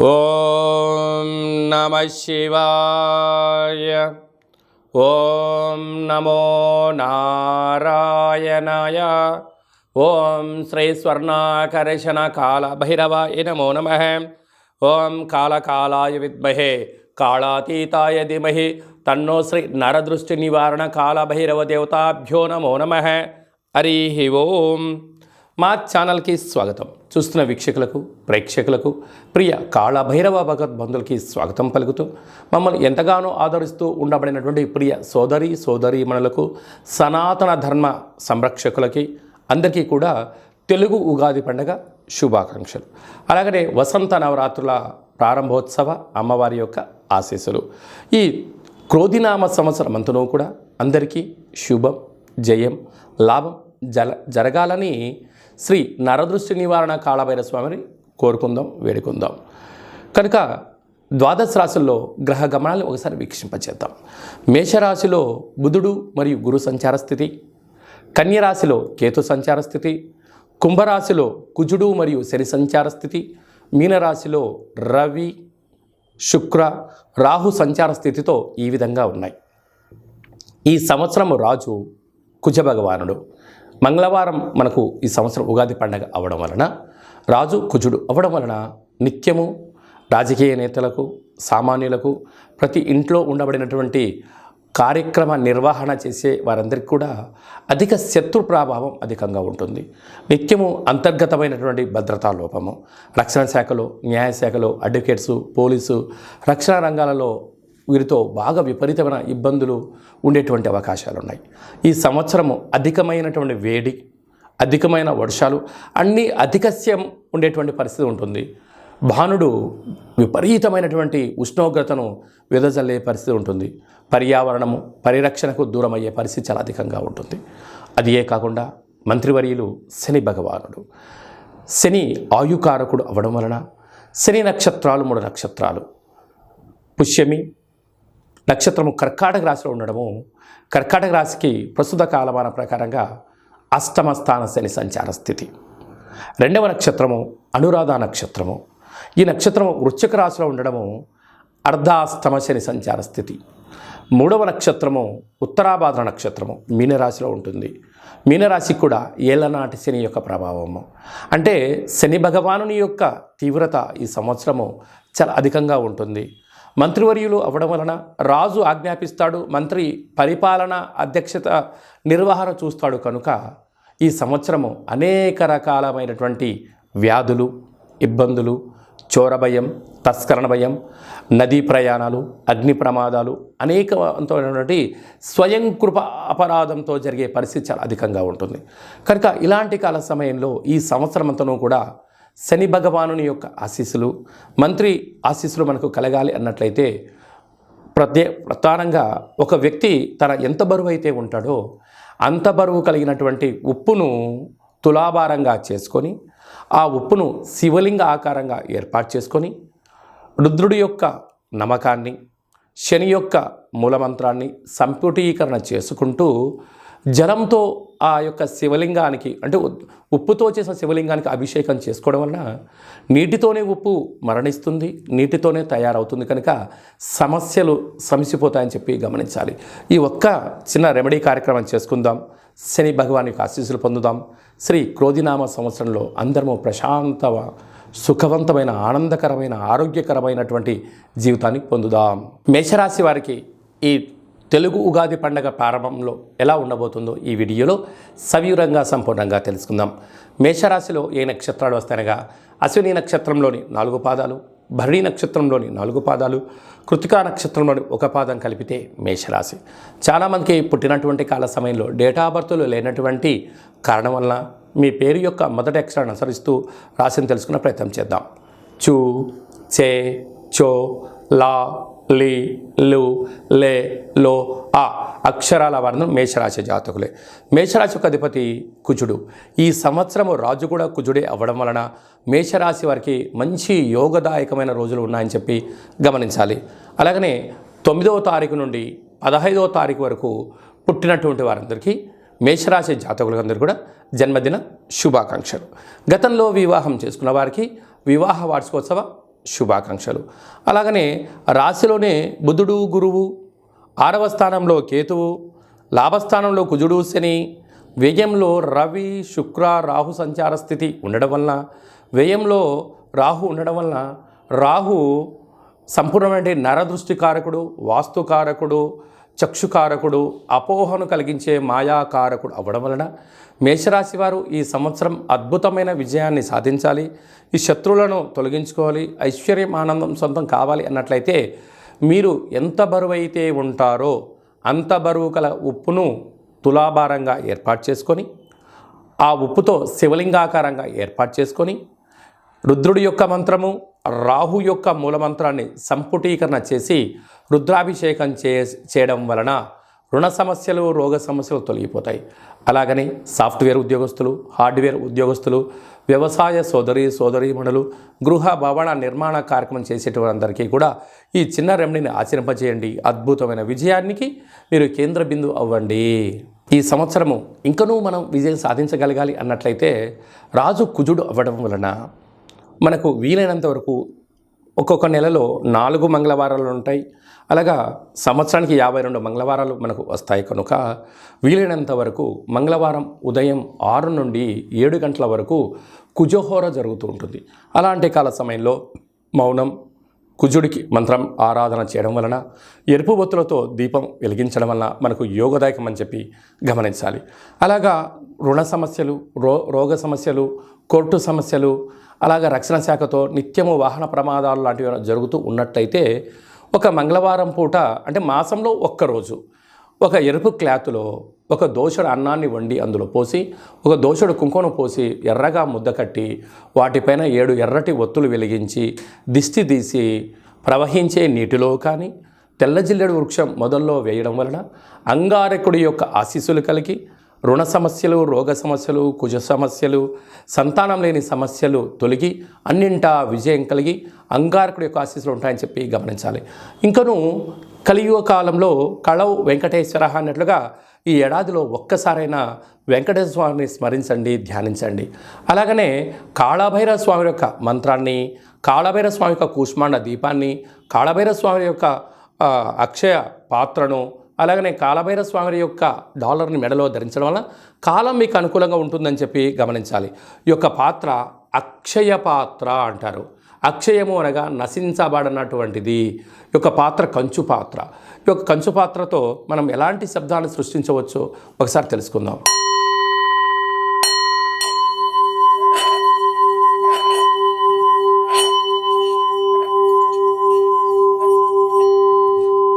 ఓం నమః శివాయ. ఓం నమో నారాయణాయ. ఓం శ్రీ స్వర్ణాకర్షణ కాల భైరవాయ నమో నమః. ఓం కాళకాలాయ విద్మహే కాళాతీతాయ ధీమహి తన్నో శ్రీ నరదృష్టి నివారణ కాల భైరవ దేవతాభ్యో నమో నమః. హరి ఓం. మా ఛానల్కి స్వాగతం. చూస్తున్న వీక్షకులకు, ప్రేక్షకులకు, ప్రియ కాళభైరవ భగవద్బంధులకి స్వాగతం పలుకుతూ మమ్మల్ని ఎంతగానో ఆదరిస్తూ ఉండబడినటువంటి ప్రియ సోదరీమణులకు, సనాతన ధర్మ సంరక్షకులకి అందరికీ కూడా తెలుగు ఉగాది పండుగ శుభాకాంక్షలు. అలాగనే వసంత నవరాత్రుల ప్రారంభోత్సవ అమ్మవారి యొక్క ఆశీస్సులు. ఈ క్రోధినామ సంవత్సరం అంతనూ కూడా అందరికీ శుభం, జయం, లాభం జరగాలని శ్రీ నరదృష్టి నివారణ కాళభైరవ స్వామిని కోరుకుందాం, వేడుకుందాం. కనుక ద్వాదశ రాశుల్లో గ్రహ గమనాలను ఒకసారి వీక్షింపచేద్దాం. మేషరాశిలో బుధుడు మరియు గురు సంచార స్థితి, కన్యరాశిలో కేతు సంచార స్థితి, కుంభరాశిలో కుజుడు మరియు శని సంచార స్థితి, మీనరాశిలో రవి, శుక్ర, రాహు సంచార స్థితితో ఈ విధంగా ఉన్నాయి. ఈ సంవత్సరం రాజు కుజ భగవానుడు. మంగళవారం మనకు ఈ సంవత్సరం ఉగాది పండగ అవ్వడం వలన, రాజు కుజుడు అవ్వడం వలన నిత్యము రాజకీయ నేతలకు, సామాన్యులకు, ప్రతి ఇంట్లో ఉండబడినటువంటి కార్యక్రమ నిర్వహణ చేసే వారందరికీ కూడా అధిక శత్రు ప్రభావం అధికంగా ఉంటుంది. నిత్యము అంతర్గతమైనటువంటి భద్రతా లోపము, రక్షణ శాఖలో, న్యాయశాఖలో, అడ్వకేట్సు, పోలీసు, రక్షణ రంగాలలో వీరితో బాగా విపరీతమైన ఇబ్బందులు ఉండేటువంటి అవకాశాలు ఉన్నాయి. ఈ సంవత్సరము అధికమైనటువంటి వేడి, అధికమైన వర్షాలు, అన్నీ అధికస్యం ఉండేటువంటి పరిస్థితి ఉంటుంది. భానుడు విపరీతమైనటువంటి ఉష్ణోగ్రతను వెదజల్లే పరిస్థితి ఉంటుంది. పర్యావరణము పరిరక్షణకు దూరం అయ్యే పరిస్థితి చాలా అధికంగా ఉంటుంది. అదియే కాకుండా మంత్రివర్యులు శని భగవానుడు. శని ఆయుకారకుడు అవ్వడం వలన శని నక్షత్రాలు 3 నక్షత్రాలు, పుష్యమి నక్షత్రము కర్కాటక రాశిలో ఉండడము, కర్కాటక రాశికి ప్రస్తుత కాలమాన ప్రకారంగా అష్టమ స్థాన శని సంచార స్థితి. 2వ నక్షత్రము అనురాధ నక్షత్రము. ఈ నక్షత్రము వృశ్చిక రాశిలో ఉండడము అర్ధాష్టమ శని సంచార స్థితి. 3వ నక్షత్రము ఉత్తరాభాద్ర నక్షత్రము మీనరాశిలో ఉంటుంది. మీనరాశికి కూడా ఏళ్ళనాటి శని యొక్క ప్రభావము. అంటే శని భగవానుని యొక్క తీవ్రత ఈ సంవత్సరము చాలా అధికంగా ఉంటుంది. మంత్రివర్యులు అవ్వడం వలన రాజు ఆజ్ఞాపిస్తాడు, మంత్రి పరిపాలన అధ్యక్షత నిర్వహణ చూస్తాడు. కనుక ఈ సంవత్సరము అనేక రకాలమైనటువంటి వ్యాధులు, ఇబ్బందులు, చోర భయం, తస్కరణ భయం, నదీ ప్రయాణాలు, అగ్ని ప్రమాదాలు, అనేకమైనటువంటి స్వయం కృప అపరాధంతో జరిగే పరిస్థితి చాలా అధికంగా ఉంటుంది. కనుక ఇలాంటి కాల సమయంలో ఈ సంవత్సరం అంతనూ కూడా శని భగవానుని యొక్క ఆశీస్సులు, మంత్రి ఆశీస్సులు మనకు కలగాలి అన్నట్లయితే ప్రధానంగా ఒక వ్యక్తి తన ఎంత బరువు అయితే ఉంటాడో అంత బరువు కలిగినటువంటి ఉప్పును తులాభారంగా చేసుకొని, ఆ ఉప్పును శివలింగ ఆకారంగా ఏర్పాటు చేసుకొని, రుద్రుడి యొక్క నమ్మకాన్ని, శని యొక్క మూలమంత్రాన్ని సంపుటీకరణ చేసుకుంటూ జలంతో ఆ యొక్క శివలింగానికి, అంటే ఉప్పుతో చేసిన శివలింగానికి అభిషేకం చేసుకోవడం వలన నీటితోనే ఉప్పు మరణిస్తుంది, నీటితోనే తయారవుతుంది. కనుక సమస్యలు సమసిపోతాయని చెప్పి గమనించాలి. ఈ ఒక్క చిన్న రెమెడీ కార్యక్రమం చేసుకుందాం. శని భగవాన్ యొక్క ఆశీస్సులు పొందుదాం. శ్రీ క్రోధినామ సంవత్సరంలో అందరము ప్రశాంత, సుఖవంతమైన, ఆనందకరమైన, ఆరోగ్యకరమైనటువంటి జీవితాన్ని పొందుదాం. మేషరాశి వారికి ఈ తెలుగు ఉగాది పండగ ప్రారంభంలో ఎలా ఉండబోతుందో ఈ వీడియోలో సవివరంగా సంపూర్ణంగా తెలుసుకుందాం. మేషరాశిలో ఏ నక్షత్రాలు వస్తాయనగా అశ్విని నక్షత్రంలోని 4 పాదాలు, భరణి నక్షత్రంలోని 4 పాదాలు, కృతికా నక్షత్రంలోని 1 పాదం కలిపితే మేషరాశి. చాలామందికి పుట్టినటువంటి కాల సమయంలో డేటా ఆఫ్ బర్త్లు లేనటువంటి కారణం వలన మీ పేరు యొక్క మొదటి అక్షరాన్ని అనుసరిస్తూ రాశిని తెలుసుకునే ప్రయత్నం చేద్దాం. చూ, చే, చో, లా, లి, లు, లే, లో, ఆ అక్షరాల వారిని మేషరాశి జాతకులే. మేషరాశి యొక్క అధిపతి కుజుడు. ఈ సంవత్సరము రాజు కూడా కుజుడే అవ్వడం వలన మేషరాశి వారికి మంచి యోగదాయకమైన రోజులు ఉన్నాయని చెప్పి గమనించాలి. అలాగనే 9వ తారీఖు నుండి 15వ తారీఖు వరకు పుట్టినటువంటి వారందరికీ, మేషరాశి జాతకులందరూ కూడా జన్మదిన శుభాకాంక్షలు. గతంలో వివాహం చేసుకున్న వారికి వివాహ వార్షికోత్సవ శుభాకాంక్షలు. అలాగనే రాశిలోనే బుధుడు గురువు, 6వ స్థానంలో కేతువు, లాభస్థానంలో కుజుడు శని, వ్యయంలో రవి శుక్ర రాహు సంచార స్థితి ఉండడం వలన, వ్యయంలో రాహు ఉండడం వలన రాహు సంపూర్ణమైన నరదృష్టికారకుడు, వాస్తుకారకుడు, చక్షుకారకుడు, అపోహను కలిగించే మాయాకారకుడు అవ్వడం వలన మేషరాశి వారు ఈ సంవత్సరం అద్భుతమైన విజయాన్ని సాధించాలి. ఈ శత్రువులను తొలగించుకోవాలి, ఐశ్వర్యం ఆనందం సొంతం కావాలి అన్నట్లయితే మీరు ఎంత బరువైతే ఉంటారో అంత బరువు కల ఉప్పును తులాభారంగా ఏర్పాటు చేసుకొని, ఆ ఉప్పుతో శివలింగాకారంగా ఏర్పాటు చేసుకొని, రుద్రుడి యొక్క మంత్రము, రాహు యొక్క మూలమంత్రాన్ని సంపుటీకరణ చేసి రుద్రాభిషేకం చేయడం వలన రుణ సమస్యలు, రోగ సమస్యలు తొలగిపోతాయి. అలాగని సాఫ్ట్వేర్ ఉద్యోగస్తులు, హార్డ్వేర్ ఉద్యోగస్తులు, వ్యవసాయ సోదరీమణులు, గృహ భవన నిర్మాణ కార్యక్రమం చేసేటందరికీ కూడా ఈ చిన్న రెమెడీని ఆచరింపజేయండి. అద్భుతమైన విజయానికి మీరు కేంద్ర బిందువు అవ్వండి. ఈ సంవత్సరము ఇంకనూ మనం విజయం సాధించగలగాలి అన్నట్లయితే రాజు కుజుడు అవ్వడం వలన మనకు వీలైనంత వరకు ఒక్కొక్క నెలలో 4 మంగళవారాలు ఉంటాయి. అలాగా సంవత్సరానికి 52 మంగళవారాలు మనకు వస్తాయి కనుక వీలైనంత వరకు మంగళవారం ఉదయం 6 నుండి 7 గంటల వరకు కుజహోర జరుగుతూ ఉంటుంది. అలాంటి కాల సమయంలో మౌనం, కుజుడికి మంత్రం ఆరాధన చేయడం వలన, ఎరుపు బొత్తులతో దీపం వెలిగించడం వలన మనకు యోగదాయకం అని చెప్పి గమనించాలి. అలాగా రుణ సమస్యలు, రోగ సమస్యలు, కోర్టు సమస్యలు, అలాగే రక్షణ శాఖతో నిత్యము వాహన ప్రమాదాలు లాంటివి జరుగుతూ ఉన్నట్టయితే ఒక మంగళవారం పూట అంటే మాసంలో ఒక్కరోజు ఒక ఎరుపు క్లాతులో ఒక దోషుడు అన్నాన్ని వండి అందులో పోసి, ఒక దోషుడు కుంకుమను పోసి ఎర్రగా ముద్ద కట్టి వాటిపైన 7 ఎర్రటి ఒత్తులు వెలిగించి దిష్టి తీసి ప్రవహించే నీటిలో కానీ తెల్ల జిల్లెడు వృక్షం మొదల్లో వేయడం వలన అంగారకుడి యొక్క ఆశీస్సులు కలిగి రుణ సమస్యలు, రోగ సమస్యలు, కుజ సమస్యలు, సంతానం లేని సమస్యలు తొలగి అన్నింటా విజయం కలిగి అంగారకుడి యొక్క ఆశీస్సులు ఉంటాయని చెప్పి గమనించాలి. ఇంకను కలియుగ కాలంలో కళవు వెంకటేశ్వర అన్నట్లుగా ఈ ఏడాదిలో ఒక్కసారైనా వెంకటేశ్వర స్వామిని స్మరించండి, ధ్యానించండి. అలాగనే కాళభైరవ స్వామి యొక్క మంత్రాన్ని, కాళభైరవ స్వామి యొక్క కూష్మాండ దీపాన్ని, కాళభైరవ స్వామి యొక్క అక్షయ పాత్రను, అలాగనే కాళభైరవ స్వామి యొక్క డాలర్ని మెడలో ధరించడం వల్ల కాలం మీకు అనుకూలంగా ఉంటుందని చెప్పి గమనించాలి. ఈ యొక్క పాత్ర అక్షయ పాత్ర అంటారు. అక్షయము అనగా నశించబడినటువంటిది. ఈ యొక్క పాత్ర కంచు పాత్ర. ఈ యొక్క కంచు పాత్రతో మనం ఎలాంటి శబ్దాలను సృష్టించవచ్చో ఒకసారి తెలుసుకుందాం.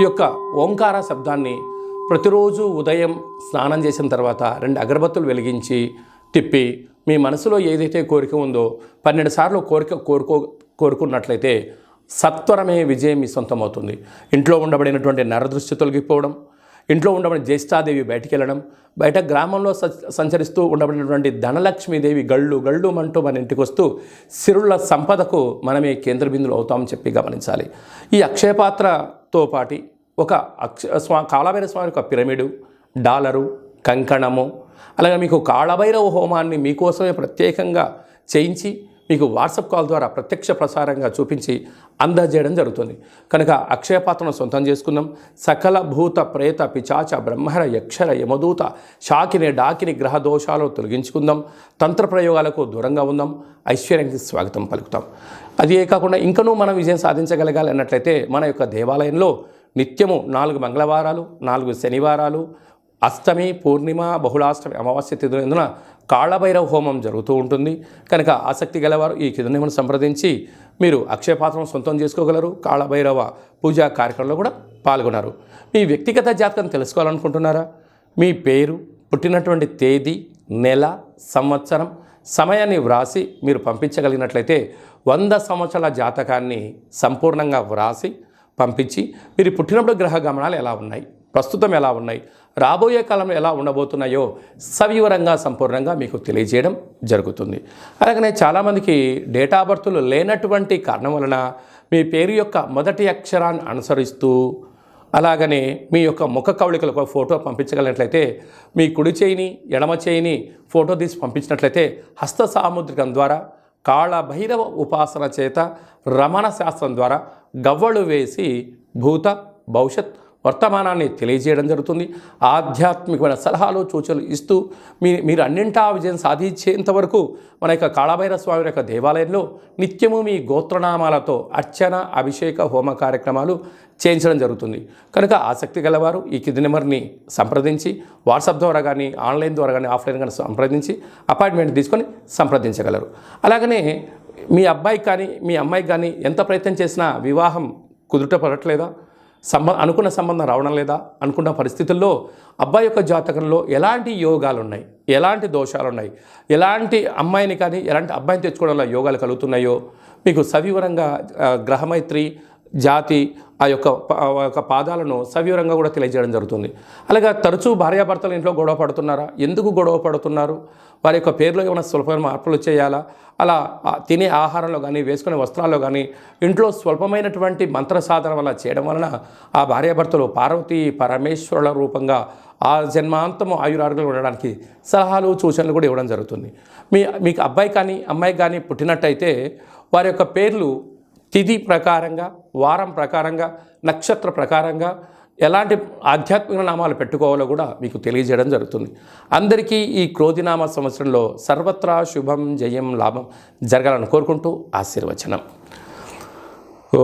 ఈ యొక్క ఓంకార శబ్దాన్ని ప్రతిరోజు ఉదయం స్నానం చేసిన తర్వాత 2 అగరబత్తులు వెలిగించి తిప్పి మీ మనసులో ఏదైతే కోరిక ఉందో 12 సార్లు కోరుకున్నట్లయితే సత్వరమే విజయం మీ సొంతమవుతుంది. ఇంట్లో ఉండబడినటువంటి నరదృష్టి తొలగిపోవడం, ఇంట్లో ఉండబడిన జ్యేష్ఠాదేవి బయటికి వెళ్ళడం, బయట గ్రామంలో సంచరిస్తూ ఉండబడినటువంటి ధనలక్ష్మీదేవి గళ్ళు మంటూ మన ఇంటికి వస్తూ సిరుల సంపదకు మనమే కేంద్ర బిందువులు అవుతామని చెప్పి గమనించాలి. ఈ అక్షయపాత్రతో పాటి ఒక కాళభైరవ స్వామి యొక్క పిరమిడు, డాలరు, కంకణము, అలాగే మీకు కాళభైరవ హోమాన్ని మీకోసమే ప్రత్యేకంగా చేయించి మీకు వాట్సాప్ కాల్ ద్వారా ప్రత్యక్ష ప్రసారంగా చూపించి అందజేయడం జరుగుతుంది. కనుక అక్షయపాత్రను సొంతం చేసుకుందాం. సకల భూత ప్రేత పిచాచ బ్రహ్మర యక్షర యమదూత శాకిని డాకిని గ్రహ దోషాలను తొలగించుకుందాం. తంత్ర ప్రయోగాలకు దూరంగా ఉందాం. ఐశ్వర్యానికి స్వాగతం పలుకుతాం. అదే కాకుండా ఇంకనూ మనం విజయం సాధించగలగాలి అన్నట్లయితే మన యొక్క దేవాలయంలో నిత్యము 4 మంగళవారాలు, 4 శనివారాలు, అష్టమి, పూర్ణిమ, బహుళాష్టమి, అమావాస్య తిథులందున కాళభైరవ హోమం జరుగుతూ ఉంటుంది. కనుక ఆసక్తి గలవారు ఈ కిందనేమని సంప్రదించి మీరు అక్షయపాత్రను సొంతం చేసుకోగలరు. కాళభైరవ పూజా కార్యక్రమంలో కూడా పాల్గొన్నారు. మీ వ్యక్తిగత జాతకం తెలుసుకోవాలనుకుంటున్నారా? మీ పేరు, పుట్టినటువంటి తేదీ, నెల, సంవత్సరం, సమయాన్ని వ్రాసి మీరు పంపించగలిగినట్లయితే 100 సంవత్సరాల జాతకాన్ని సంపూర్ణంగా వ్రాసి పంపించి మీరు పుట్టినప్పుడు గ్రహ గమనాలు ఎలా ఉన్నాయి, ప్రస్తుతం ఎలా ఉన్నాయి, రాబోయే కాలంలో ఎలా ఉండబోతున్నాయో సవివరంగా సంపూర్ణంగా మీకు తెలియజేయడం జరుగుతుంది. అలాగనే చాలామందికి డేట్ ఆఫ్ బర్త్లు లేనటువంటి కారణం వలన మీ పేరు యొక్క మొదటి అక్షరాన్ని అనుసరిస్తూ అలాగనే మీ యొక్క ముఖ కవళికలకు ఫోటో పంపించగలిగినట్లయితే మీ కుడి చేయిని ఎడమ చేయిని ఫోటో తీసి పంపించినట్లయితే హస్త సాముద్రికం ద్వారా కాళభైరవ ఉపాసన చేత రమణ శాస్త్రం ద్వారా గవ్వలు వేసి భూత భవిష్యత్ వర్తమానాన్ని తెలియజేయడం జరుగుతుంది. ఆధ్యాత్మికమైన సలహాలు సూచనలు ఇస్తూ మీరు అన్నింటా విజయం సాధించేంత వరకు మన యొక్క కాళభైరవ స్వామి యొక్క దేవాలయంలో నిత్యము మీ గోత్రనామాలతో అర్చన అభిషేక హోమ కార్యక్రమాలు చేయించడం జరుగుతుంది. కనుక ఆసక్తి గలవారు ఈ కింది నెంబర్ని సంప్రదించి వాట్సాప్ ద్వారా కానీ ఆన్లైన్ ద్వారా కానీ ఆఫ్లైన్ కానీ సంప్రదించి అపాయింట్మెంట్ తీసుకొని సంప్రదించగలరు. అలాగనే మీ అబ్బాయికి కానీ మీ అమ్మాయికి కానీ ఎంత ప్రయత్నం చేసినా వివాహం కుదుటపడట్లేదా, అనుకున్న సంబంధం రావడం లేదా అనుకున్న పరిస్థితుల్లో అబ్బాయి యొక్క జాతకంలో ఎలాంటి యోగాలు ఉన్నాయి, ఎలాంటి దోషాలు ఉన్నాయి, ఎలాంటి అమ్మాయిని కానీ ఎలాంటి అబ్బాయిని తెచ్చుకోవడం వల్ల యోగాలు కలుగుతున్నాయో మీకు సవివరంగా గ్రహమైత్రి జాతి ఆ యొక్క పాదాలను సవివరంగా కూడా తెలియజేయడం జరుగుతుంది. అలాగే తరచూ భార్యాభర్తలు ఇంట్లో గొడవ పడుతున్నారా, ఎందుకు గొడవ పడుతున్నారు, వారి యొక్క పేర్లో ఏమైనా స్వల్పమైన మార్పులు చేయాలా, అలా తినే ఆహారంలో కానీ వేసుకునే వస్త్రాల్లో కానీ ఇంట్లో స్వల్పమైనటువంటి మంత్ర సాధన వల్ల చేయడం వలన ఆ భార్యాభర్తలు పార్వతీ పరమేశ్వరుల రూపంగా ఆ జన్మాంతము ఆయురారోగ్యాలు ఉండడానికి సలహాలు సూచనలు కూడా ఇవ్వడం జరుగుతుంది. మీకు అబ్బాయి కానీ అమ్మాయి కానీ పుట్టినట్టయితే వారి యొక్క పేర్లు తిథి ప్రకారంగా, వారం ప్రకారంగా, నక్షత్ర ప్రకారంగా ఎలాంటి ఆధ్యాత్మిక నామాలు పెట్టుకోవాలో కూడా మీకు తెలియజేయడం జరుగుతుంది. అందరికీ ఈ క్రోధినామ సంవత్సరంలో సర్వత్రా శుభం జయం లాభం జరగాలని కోరుకుంటూ ఆశీర్వచనం.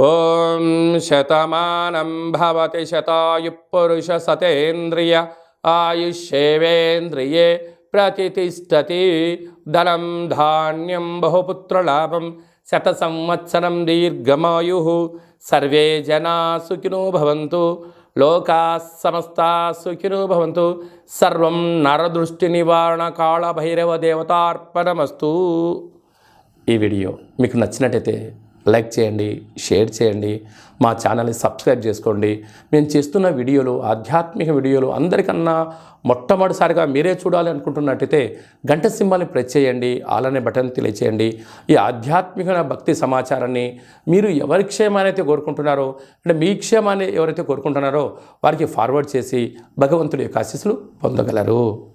ఓం శతమానం భవతి శతాయు పురుష సతేంద్రియ ఆయుష్యేవేంద్రియే ప్రతిష్టతి ధనం ధాన్యం బహుపుత్రలాభం శత సంవత్సరం దీర్ఘమాయు సర్వే జనా సుఖినో భవంతు లోకా సమస్తా సుఖినో భవంతు సర్వం నరదృష్టి నివారణ కాళభైరవ దేవతార్పణమస్తు. ఈ వీడియో మీకు నచ్చినట్టయితే లైక్ చేయండి, షేర్ చేయండి, మా ఛానల్ని సబ్స్క్రైబ్ చేసుకోండి. మేము చేస్తున్న వీడియోలు ఆధ్యాత్మిక వీడియోలు అందరికన్నా మొట్టమొదటిసారిగా మీరే చూడాలి అనుకుంటున్నట్టయితే గంట సింబల్ని ప్రెస్ చేయండి, ఆల్ అనే బటన్ తెలియచేయండి. ఈ ఆధ్యాత్మిక భక్తి సమాచారాన్ని మీరు ఎవరి క్షేమాన్ని అయితే కోరుకుంటున్నారో, అంటే మీ క్షేమాన్ని ఎవరైతే కోరుకుంటున్నారో వారికి ఫార్వర్డ్ చేసి భగవంతుడి యొక్క ఆశీస్సులు పొందగలరు.